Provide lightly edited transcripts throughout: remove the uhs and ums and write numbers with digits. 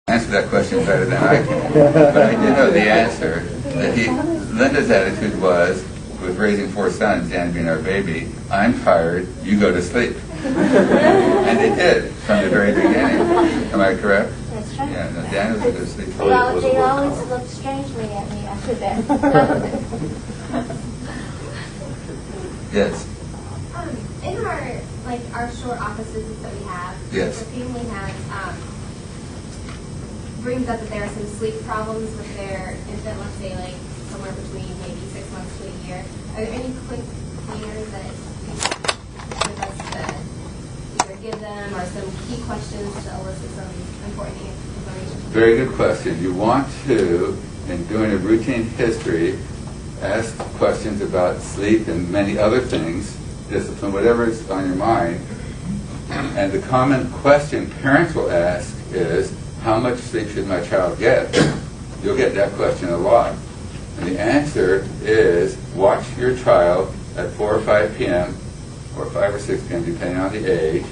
Answer that question better than I can, but I do know the answer. Linda's attitude was, with raising 4 sons, Dan being our baby, I'm tired, you go to sleep. And they did, from the very beginning. Am I correct? That's right. Yeah, no, Dan was a good sleeper. Well, they always look strangely at me after that. Yes. In our short office visits that we have, Yes. the family has brings up that there are some sleep problems with their infant, let's say like somewhere between maybe 6 months to a year. Are there any quick pointers that you give us to either give them or some key questions to elicit some important information? Very good question. You want to, in doing a routine history, ask questions about sleep and many other things, discipline, whatever is on your mind. And the common question parents will ask is, how much sleep should my child get? You'll get that question a lot. And the answer is, watch your child at 4 or 5 p.m., or 5 or 6 p.m., depending on the age.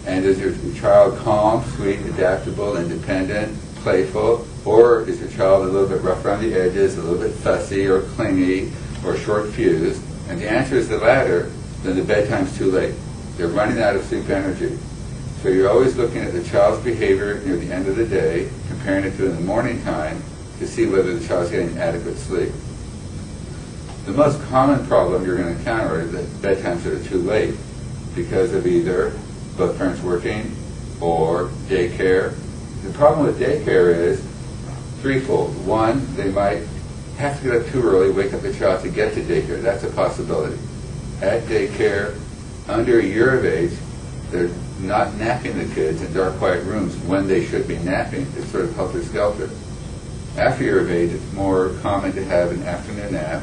And is your child calm, sweet, adaptable, independent, playful? Or is your child a little bit rough around the edges, a little bit fussy or clingy or short-fused? And the answer is the latter, then the bedtime's too late. They're running out of sleep energy. So you're always looking at the child's behavior near the end of the day, comparing it to in the morning time, to see whether the child's getting adequate sleep. The most common problem you're going to encounter is that bedtimes that are too late because of either both parents working or daycare. The problem with daycare is threefold. One, they might have to get up too early, wake up the child to get to daycare. That's a possibility. At daycare, under a year of age, they're not napping the kids in dark, quiet rooms when they should be napping. It's sort of helter-skelter. After a year of age, it's more common to have an afternoon nap,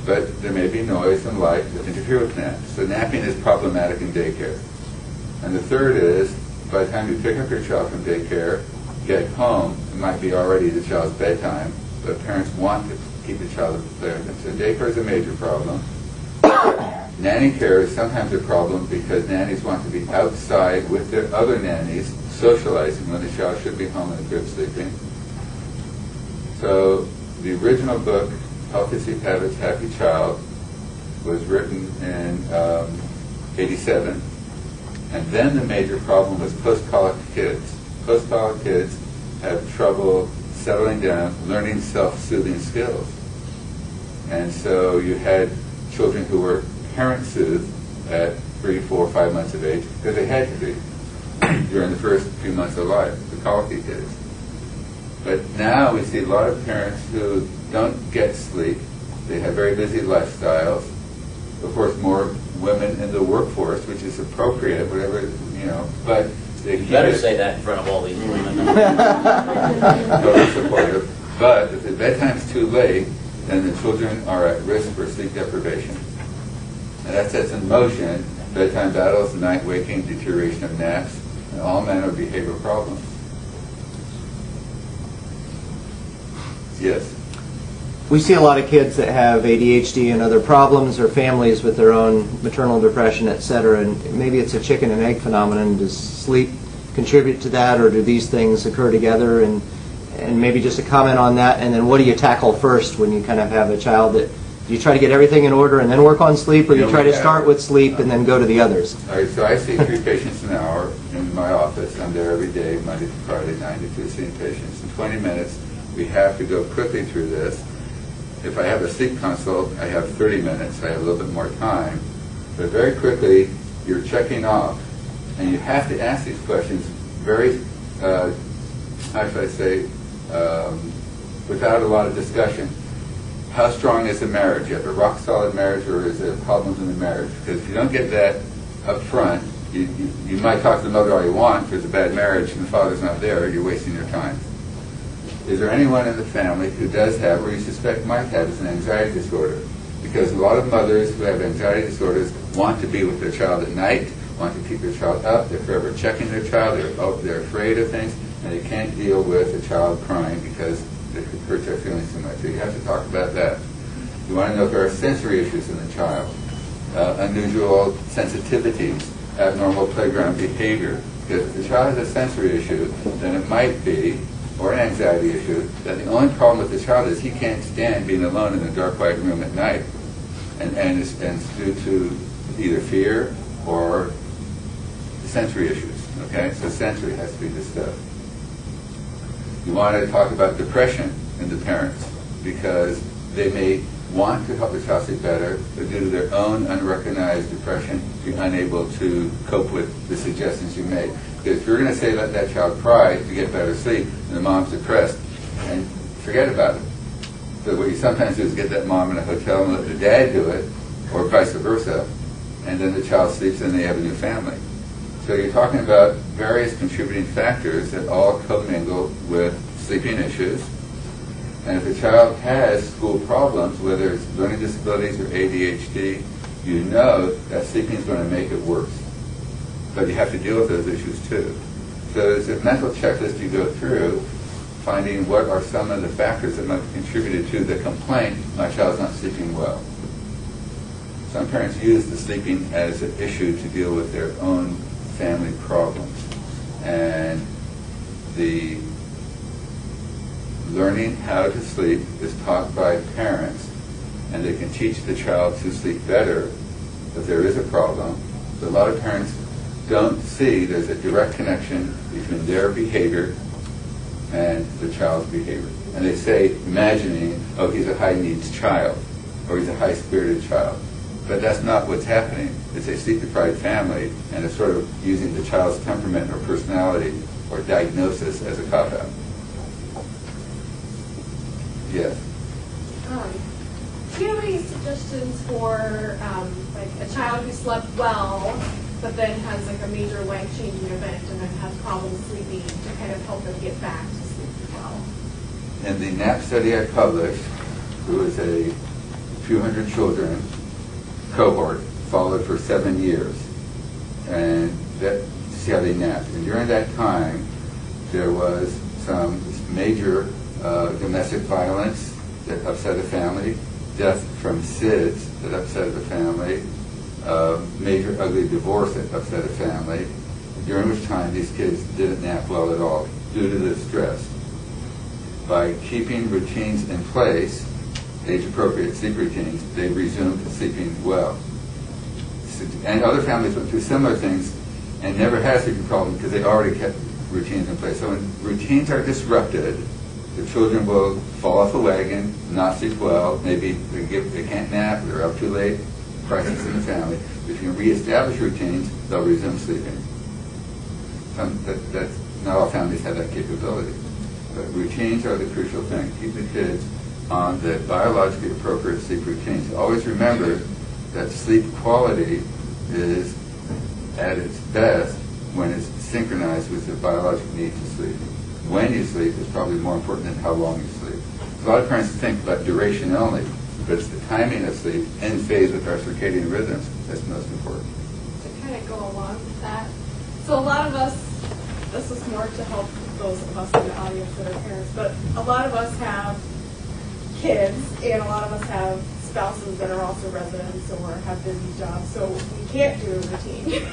but there may be noise and light that interfere with naps. So napping is problematic in daycare. And the third is, by the time you pick up your child from daycare, get home, it might be already the child's bedtime, but parents want to keep the child there. So daycare is a major problem. Nanny care is sometimes a problem because nannies want to be outside with their other nannies, socializing when the child should be home in the crib sleeping. So the original book, Healthy Sleep Habits, Happy Child, was written in 87. And then the major problem was post-colic kids. Post-colic kids have trouble settling down, learning self-soothing skills. And so you had children who were parent-soothed at 3, 4, 5 months of age because they had to be during the first few months of life, the colicky kids. But now we see a lot of parents who don't get sleep. They have very busy lifestyles. Of course, more women in the workforce, which is appropriate, whatever, but they keep better say that in front of all these women. Totally supportive. But if the bedtime's too late, then the children are at risk for sleep deprivation. And that sets in motion bedtime battles, night waking, deterioration of naps, and all manner of behavioral problems. Yes? We see a lot of kids that have ADHD and other problems, or families with their own maternal depression, etc. And maybe it's a chicken and egg phenomenon. Does sleep contribute to that, or do these things occur together? And maybe just a comment on that. And then what do you tackle first when you kind of have a child that, do you try to get everything in order and then work on sleep, or you try to start with sleep and then go to the others? All right, so I see 3 patients an hour in my office. I'm there every day, Monday to Friday, 9 to 2, seeing patients. In 20 minutes, we have to go quickly through this. If I have a sleep consult, I have 30 minutes. I have a little bit more time. But very quickly, you're checking off. And you have to ask these questions very, how should I say, without a lot of discussion. How strong is the marriage? You have a rock-solid marriage, or is there problems in the marriage? Because if you don't get that up front, you might talk to the mother all you want. If there's a bad marriage and the father's not there, you're wasting your time. Is there anyone in the family who does have, or you suspect might have, an anxiety disorder? Because a lot of mothers who have anxiety disorders want to be with their child at night, want to keep their child up, they're forever checking their child, they're afraid of things, and they can't deal with a child crying because it hurts their feelings too much. So you have to talk about that. You want to know if there are sensory issues in the child, unusual sensitivities, abnormal playground behavior, Because if the child has a sensory issue, then it might be, or an anxiety issue, that the only problem with the child is he can't stand being alone in a dark, white room at night. And it's due to either fear or sensory issues. Okay? So sensory has to be discussed. You want to talk about depression in the parents, because they may want to help the child sleep better, but due to their own unrecognized depression, be unable to cope with the suggestions you make. Because if you're going to say let that child cry to get better sleep, and the mom's depressed, and forget about it. So what you sometimes do is get that mom in a hotel and let the dad do it, or vice versa, and then the child sleeps and they have a new family. So you're talking about various contributing factors that all commingle with sleeping issues. And if the child has school problems, whether it's learning disabilities or ADHD, you know that sleeping is going to make it worse. But you have to deal with those issues too. So there's a mental checklist you go through, finding what are some of the factors that might have contributed to the complaint, my child's not sleeping well. Some parents use the sleeping as an issue to deal with their own family problems. And the learning how to sleep is taught by parents, and they can teach the child to sleep better if there is a problem. But a lot of parents don't see there's a direct connection between their behavior and the child's behavior. And they say, imagining, oh, he's a high-needs child, or he's a high-spirited child. But that's not what's happening. It's a sleep-deprived family, and it's sort of using the child's temperament or personality or diagnosis as a cop-out. Yes? Do you have any suggestions for like a child who slept well, but then has like a major life-changing event and then has problems sleeping to kind of help them get back to sleeping well? In the NAP study I published, it was a few hundred children cohort followed for 7 years, and that to see how they napped. And during that time, there was some major domestic violence that upset the family, death from SIDS that upset the family, major ugly divorce that upset a family, during which time these kids didn't nap well at all due to the stress. By keeping routines in place, age-appropriate sleep routines, they resumed sleeping well. And other families went through similar things and never had a sleeping problem because they already kept routines in place. So when routines are disrupted, the children will fall off the wagon, not sleep well, maybe they can't nap, they're up too late, crisis in the family. If you can reestablish routines, they'll resume sleeping. Not all families have that capability. But routines are the crucial thing. Keep the kids on the biologically appropriate sleep routines. Always remember that sleep quality is at its best when it's synchronized with the biological need to sleep. When you sleep is probably more important than how long you sleep. A lot of parents think about duration only, but it's the timing of sleep in phase with our circadian rhythms that's most important. To kind of go along with that, so a lot of us, this is more to help those of us in the audience that are parents, but a lot of us have kids, and a lot of us have spouses that are also residents or have busy jobs, so we can't do a routine.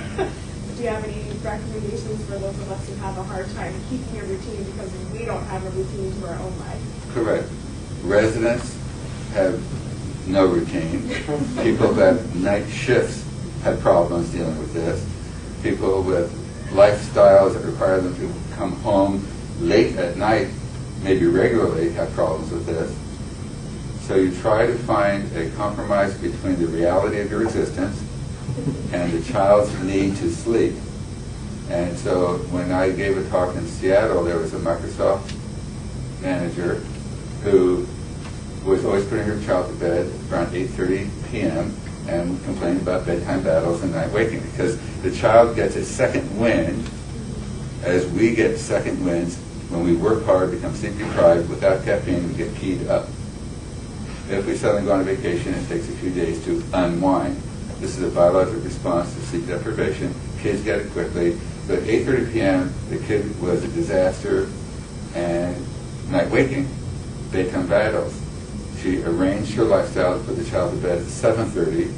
Do you have any recommendations for those of us who have a hard time keeping a routine because we don't have a routine to our own life? Correct. Residents have no routine. People who have night shifts have problems dealing with this. People with lifestyles that require them to come home late at night, maybe regularly, have problems with this. So you try to find a compromise between the reality of your existence and the child's need to sleep. And so when I gave a talk in Seattle, there was a Microsoft manager who was always putting her child to bed around 8:30 p.m. and complaining about bedtime battles and night waking because the child gets a second wind as we get second winds when we work hard, become sleep deprived, without caffeine, we get keyed up. If we suddenly go on a vacation, it takes a few days to unwind. This is a biological response to sleep deprivation. Kids get it quickly. But at 8:30 p.m., the kid was a disaster, and night waking, bedtime battles. She arranged her lifestyle to put the child to bed at 7:30